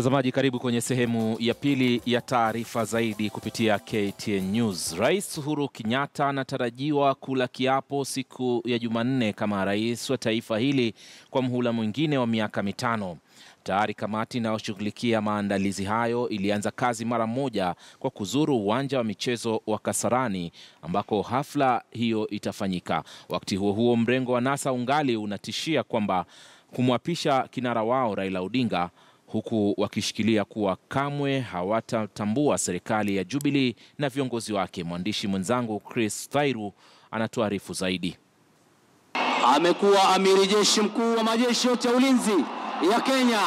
Mtazamaji, karibu kwenye sehemu ya pili ya taarifa zaidi kupitia KTN News. Rais Uhuru Kenyatta anatarajiwa kula kiapo siku ya Jumanne kama rais wa taifa hili kwa mhula mwingine wa miaka 5. Tayari kamati inayoshughulikia maandalizi hayo ilianza kazi mara moja kwa kuzuru uwanja wa michezo wa Kasarani ambako hafla hiyo itafanyika. Wakati huo huo, mrengo wa NASA ungali unatishia kwamba kumwapisha kinara wao Raila Odinga, huku wakishikilia kuwa kamwe hawatatambua serikali ya Jubilee na viongozi wake. Mwandishi mwenzangu Chris Thairu anatuarifu zaidi. Amekuwa amiri jeshi mkuu wa majeshi yote ya ulinzi ya Kenya.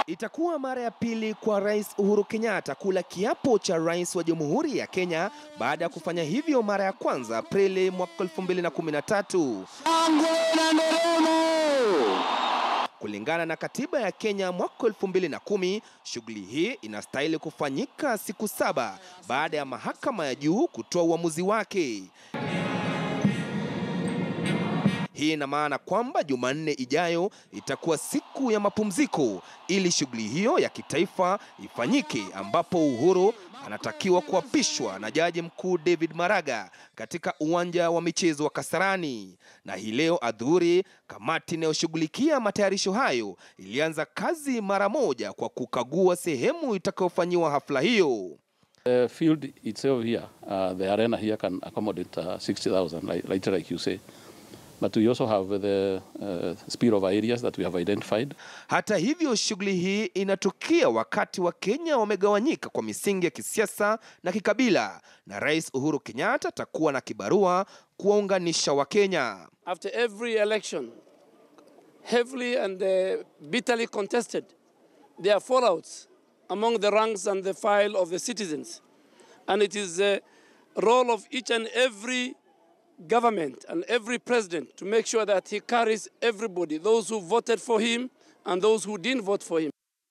Itakuwa mara ya pili kwa Rais Uhuru Kenyatta kula kiapo cha rais wa Jamhuri ya Kenya baada ya kufanya hivyo mara ya kwanza Aprili mwaka 2013. Kulingana na katiba ya Kenya mwaka 2010, shughuli hii inastahili kufanyika siku 7 baada ya mahakama ya juu kutoa uamuzi wake. Hii ina maana kwamba Jumanne ijayo itakuwa siku ya mapumziko ili shughuli hiyo ya kitaifa ifanyike, ambapo Uhuru anatakiwa kuapishwa na Jaji Mkuu David Maraga katika uwanja wa michezo wa Kasarani. Na hii leo adhuhuri, kamati inayoshughulikia matayarisho hayo ilianza kazi mara moja kwa kukagua sehemu itakayofanywa hafla hiyo. The field itself here, the arena here can accommodate 60,000, like you say. But we also have the spillover areas that we have identified. Hata hivyo, shughuli hii inatukia wakati wa Kenya wamegawanyika kwa misingi ya kisiasa na kikabila, na Rais Uhuru Kenyatta atakuwa na kibarua kuwaunganisha wa Kenya. After every election, heavily and bitterly contested, there are fallouts among the ranks and the file of the citizens. And it is the role of each and every government and every president to make sure that he carries everybody, those who voted for him and those who didn't vote for him.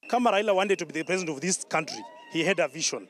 Kama Raila wanted to be the president of this country, he had a vision.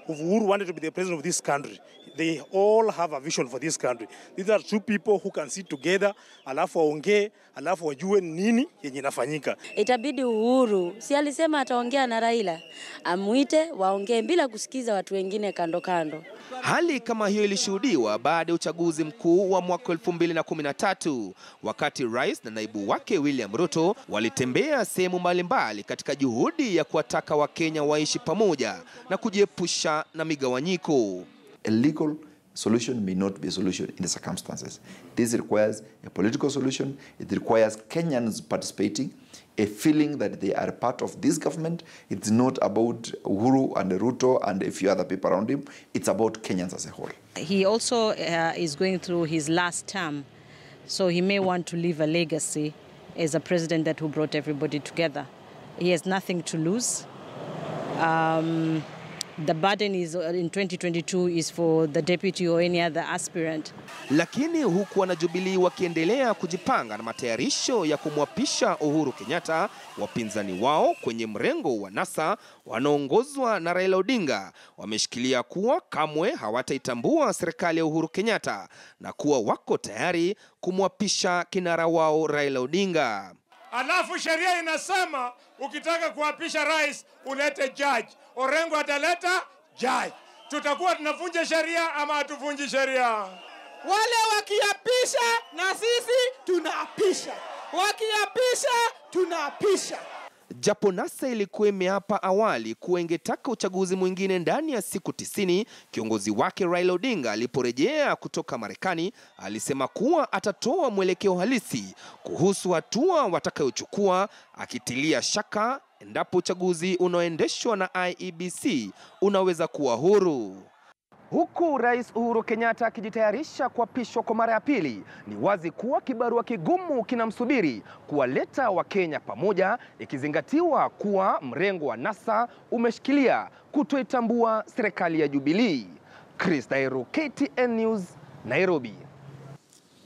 If Uhuru wanted to be the president of this country, they all have a vision for this country. These are two people who can sit together, alafu waongee, alafu wajue nini yenye inafanyika. Itabidi Uhuru, si alisema ataongea na Raila, amuite waongee bila kusikiza watu wengine kando kando. Hali kama hiyo ilishuhudiwa baada ya uchaguzi mkuu wa mwaka 2013, wakati rais na naibu wake William Ruto walitembea sehemu mbalimbali katika juhudi ya kuwataka Wakenya waishi pamoja na kujiepusha na migawanyiko. A legal solution may not be a solution in the circumstances. This requires a political solution. It requires Kenyans participating, a feeling that they are part of this government. It's not about Uhuru and Ruto and a few other people around him. It's about Kenyans as a whole. He also is going through his last term, so he may want to leave a legacy as a president that who brought everybody together. He has nothing to lose. The burden is in 2022 is for the deputy or any other aspirant. Lakini huku wana Jubilee wakiendelea kujipanga na matayarisho ya kumwapisha Uhuru Kenyatta, wapinzani wao kwenye mrengo wa NASA wanaongozwa na Raila Odinga wameshikilia kuwa kamwe hawataitambua serikali ya Uhuru Kenyatta na kuwa wako tayari kumwapisha kinara wao Raila Odinga. Alafu sheria inasema ukitaka kuapisha rais ulete judge. Orengo ataleta judge. Tutakuwa tunavunja sheria ama hatuvunji sheria? Wale wakiapisha na sisi tunaapisha. Wakiapisha tunaapisha. Japo NASA ilikuwa imeapa awali kuwa ingetaka uchaguzi mwingine ndani ya siku 90, kiongozi wake Raila Odinga aliporejea kutoka Marekani alisema kuwa atatoa mwelekeo halisi kuhusu hatua watakayochukua, akitilia shaka endapo uchaguzi unaoendeshwa na IEBC unaweza kuwa huru. Huku Rais Uhuru Kenyatta akijitayarisha kuapishwa kwa mara ya pili, ni wazi kuwa kibarua kigumu kinamsubiri kuwaleta Wakenya pamoja, ikizingatiwa kuwa mrengo wa NASA umeshikilia kutoitambua serikali ya Jubilee. Chris Thairu, KTN News, Nairobi.